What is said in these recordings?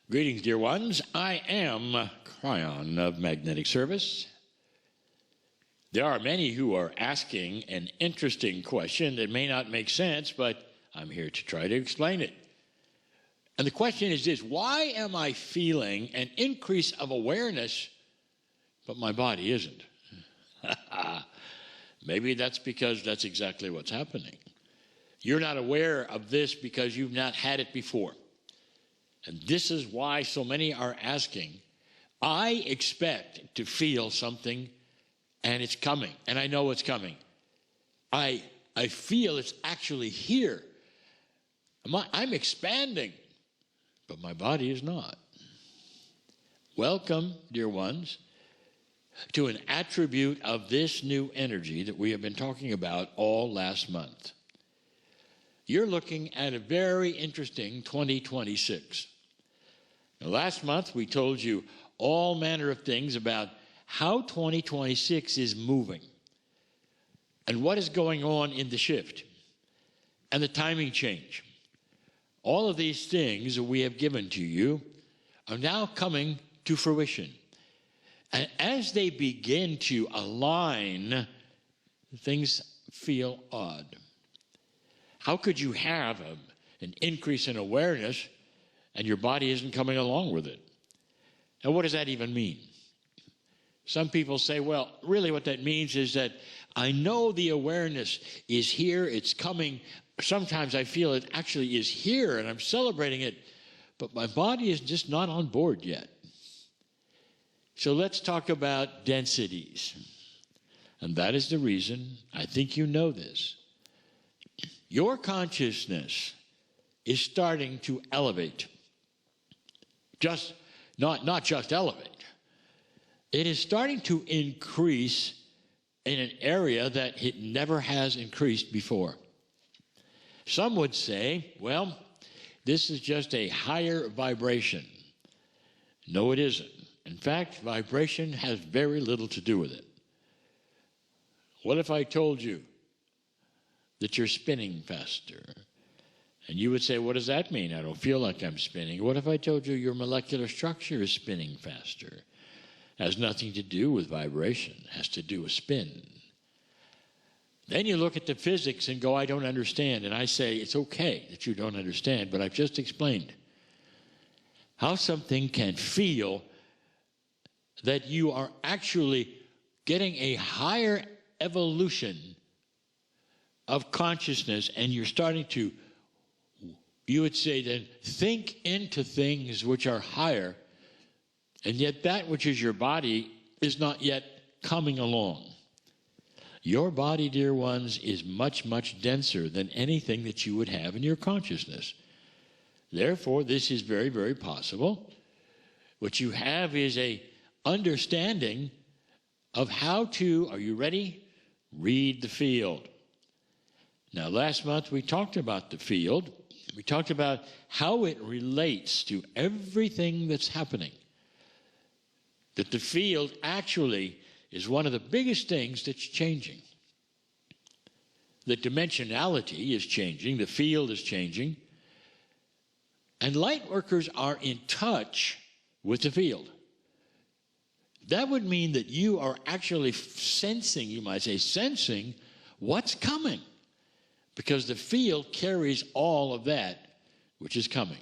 Greetings, dear ones. I am Cryon of Magnetic Service. There are many who are asking an interesting question that may not make sense, but I'm here to try to explain it. And the question is this: why am I feeling an increase of awareness, but my body isn't? Maybe that's because that's exactly what's happening. You're not aware of this because you've not had it before. And this is why so many are asking. I expect to feel something, and it's coming, and I know it's coming. I feel it's actually here. I'm expanding, but my body is not. Welcome, dear ones, to an attribute of this new energy that we have been talking about all last month. You're looking at a very interesting 2026. Now, last month we told you all manner of things about how 2026 is moving and what is going on in the shift and the timing change. All of these things that we have given to you are now coming to fruition. And as they begin to align, things feel odd. How could you have an increase in awareness and your body isn't coming along with it? And what does that even mean? Some people say, well, really what that means is that I know the awareness is here, it's coming. Sometimes I feel it actually is here and I'm celebrating it, but my body is just not on board yet. So let's talk about densities. And that is the reason, I think you know this. Your consciousness is starting to elevate. Not just elevate. It is starting to increase in an area that it never has increased before. Some would say, well, this is just a higher vibration. No, it isn't. In fact, vibration has very little to do with it. What if I told you that you're spinning faster? And you would say, what does that mean? I don't feel like I'm spinning. What if I told you your molecular structure is spinning faster? It has nothing to do with vibration. It has to do with spin. Then you look at the physics and go, I don't understand. And I say, it's okay that you don't understand, but I've just explained how something can feel that you are actually getting a higher evolution of consciousness, and you're starting to, you would say then, think into things which are higher, and yet that which is your body is not yet coming along. Your body, dear ones, is much, much denser than anything that you would have in your consciousness. Therefore, this is very, very possible. What you have is a understanding of how to, are you ready? Read the field. Now, last month we talked about the field. We talked about how it relates to everything that's happening. That the field actually is one of the biggest things that's changing. The dimensionality is changing. The field is changing. And light workers are in touch with the field. That would mean that you are actually sensing, you might say, sensing what's coming. Because the field carries all of that which is coming.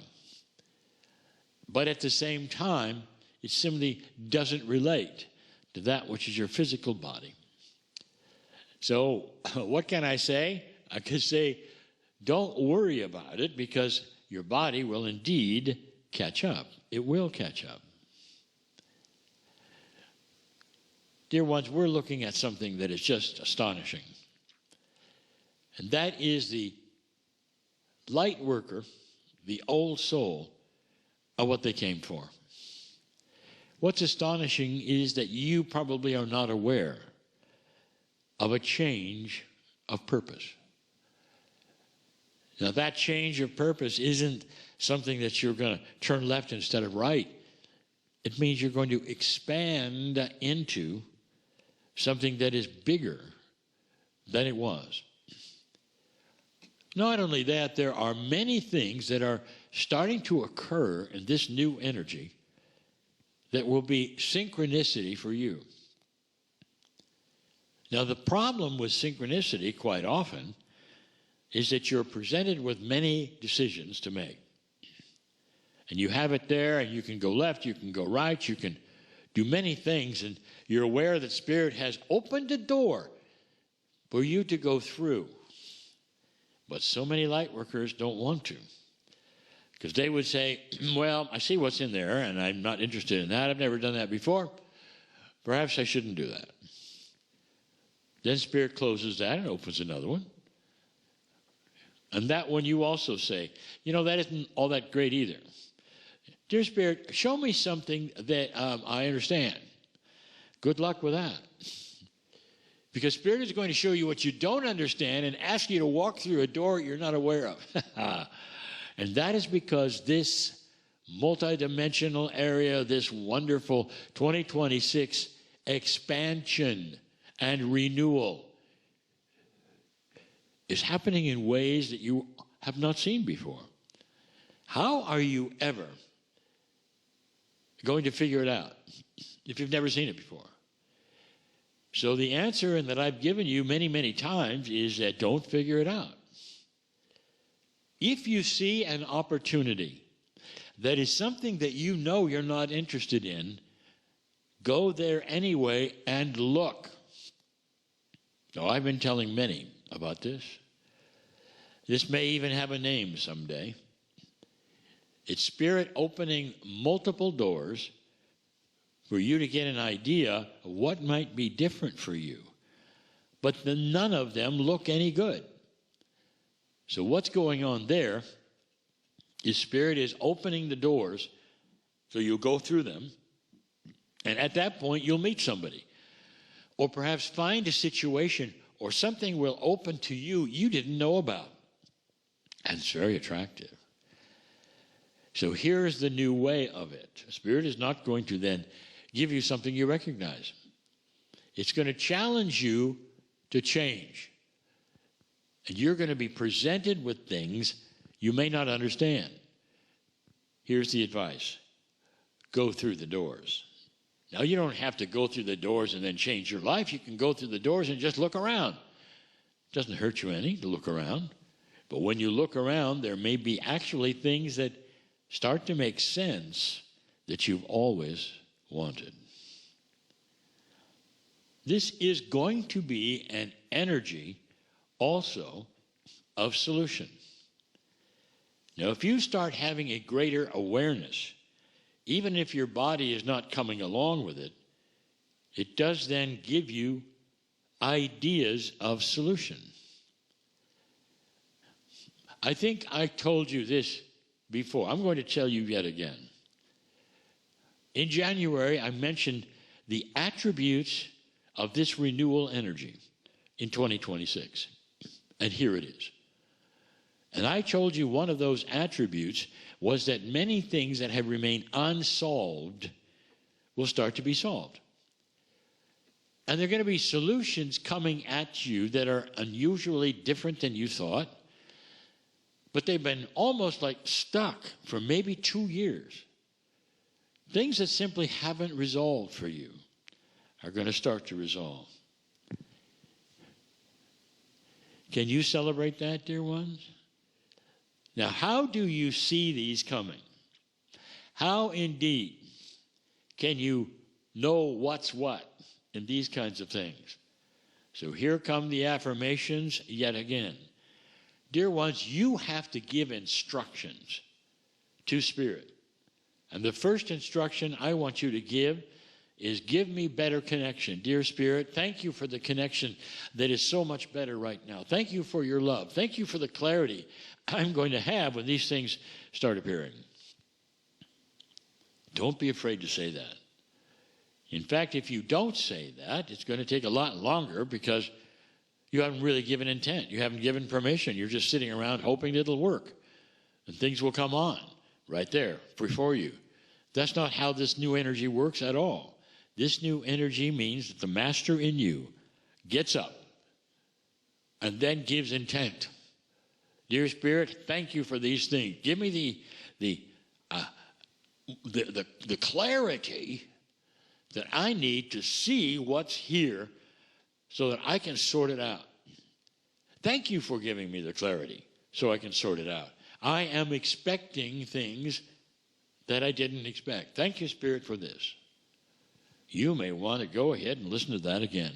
But at the same time, it simply doesn't relate to that which is your physical body. So what can I say? I could say, don't worry about it, because your body will indeed catch up. It will catch up. Dear ones, we're looking at something that is just astonishing. And that is the light worker, the old soul, of what they came for. What's astonishing is that you probably are not aware of a change of purpose. Now, that change of purpose isn't something that you're going to turn left instead of right. It means you're going to expand into something that is bigger than it was. Not only that, there are many things that are starting to occur in this new energy that will be synchronicity for you. Now, the problem with synchronicity quite often is that you're presented with many decisions to make. And you have it there, and you can go left, you can go right, you can do many things, and you're aware that Spirit has opened a door for you to go through. But so many light workers don't want to. Because they would say, well, I see what's in there, and I'm not interested in that. I've never done that before. Perhaps I shouldn't do that. Then Spirit closes that and opens another one. And that one you also say, that isn't all that great either. Dear Spirit, show me something that I understand. Good luck with that. Because Spirit is going to show you what you don't understand and ask you to walk through a door you're not aware of. And that is because this multidimensional area, this wonderful 2026 expansion and renewal is happening in ways that you have not seen before. How are you ever going to figure it out if you've never seen it before? So the answer, and that I've given you many, many times, is that don't figure it out. If you see an opportunity that is something that you know you're not interested in, go there anyway and look. Now, I've been telling many about this. This may even have a name someday. It's Spirit opening multiple doors for you to get an idea of what might be different for you. But none of them look any good. So what's going on there is Spirit is opening the doors so you'll go through them. And at that point, you'll meet somebody. Or perhaps find a situation or something will open to you didn't know about. And it's very attractive. So here's the new way of it. Spirit is not going to then give you something you recognize. It's going to challenge you to change. And you're going to be presented with things you may not understand. Here's the advice. Go through the doors. Now, you don't have to go through the doors and then change your life. You can go through the doors and just look around. It doesn't hurt you any to look around. But when you look around, there may be actually things that start to make sense that you've always wanted. This is going to be an energy also of solution. Now, if you start having a greater awareness, even if your body is not coming along with it, it does then give you ideas of solution. I think I told you this before. I'm going to tell you yet again. In January, I mentioned the attributes of this renewal energy in 2026. And here it is. And I told you one of those attributes was that many things that have remained unsolved will start to be solved. And there are going to be solutions coming at you that are unusually different than you thought, but they've been almost like stuck for maybe 2 years. Things that simply haven't resolved for you are going to start to resolve. Can you celebrate that, dear ones? Now, how do you see these coming? How indeed can you know what's what in these kinds of things? So here come the affirmations yet again. Dear ones, you have to give instructions to Spirit. And the first instruction I want you to give is give me better connection. Dear Spirit, thank you for the connection that is so much better right now. Thank you for your love. Thank you for the clarity I'm going to have when these things start appearing. Don't be afraid to say that. In fact, if you don't say that, it's going to take a lot longer because you haven't really given intent. You haven't given permission. You're just sitting around hoping that it'll work. And things will come on right there before you. That's not how this new energy works at all. This new energy means that the master in you gets up and then gives intent. Dear Spirit, thank you for these things. Give me the clarity that I need to see what's here so that I can sort it out. Thank you for giving me the clarity so I can sort it out. I am expecting things that I didn't expect. Thank you, Spirit, for this. You may want to go ahead and listen to that again.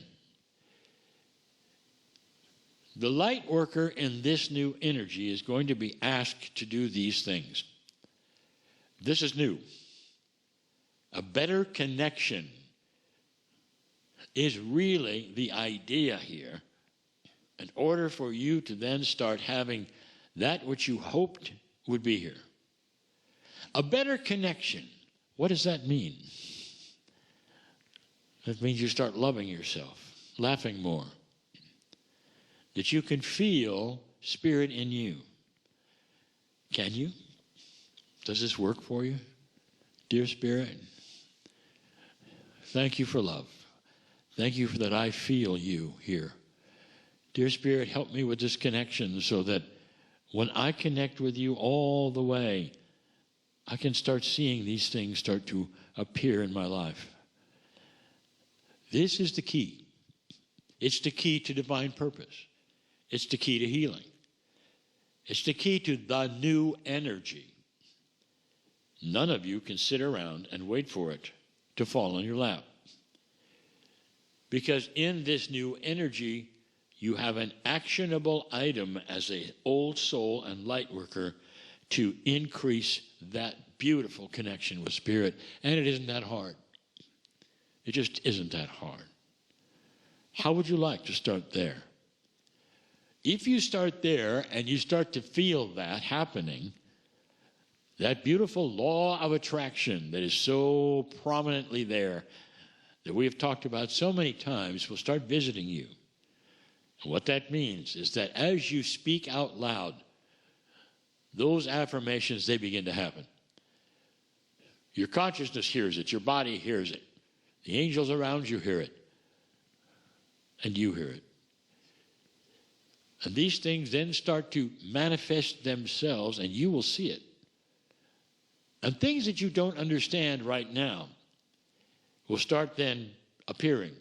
The light worker in this new energy is going to be asked to do these things. This is new. A better connection is really the idea here, in order for you to then start having that which you hoped would be here. A better connection. What does that mean? That means you start loving yourself, laughing more. That you can feel Spirit in you. Can you? Does this work for you? Dear Spirit, thank you for love. Thank you for that I feel you here. Dear Spirit, help me with this connection so that when I connect with you all the way, I can start seeing these things start to appear in my life. This is the key. It's the key to divine purpose. It's the key to healing. It's the key to the new energy. None of you can sit around and wait for it to fall on your lap. Because in this new energy, you have an actionable item as an old soul and light worker to increase that beautiful connection with Spirit. And it isn't that hard. It just isn't that hard. How would you like to start there? If you start there and you start to feel that happening, that beautiful law of attraction that is so prominently there, that we have talked about so many times, will start visiting you. And what that means is that as you speak out loud, those affirmations, they begin to happen. Your consciousness hears it. Your body hears it. The angels around you hear it. And you hear it. And these things then start to manifest themselves, and you will see it. And things that you don't understand right now will start then appearing.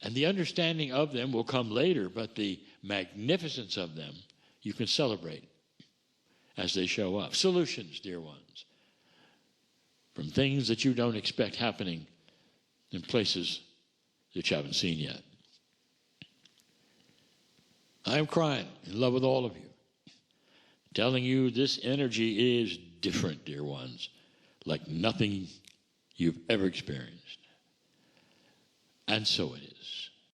And the understanding of them will come later, but the magnificence of them you can celebrate as they show up. Solutions, dear ones, from things that you don't expect happening in places that you haven't seen yet. I am crying in love with all of you, telling you this energy is different, dear ones, like nothing you've ever experienced. And so it is.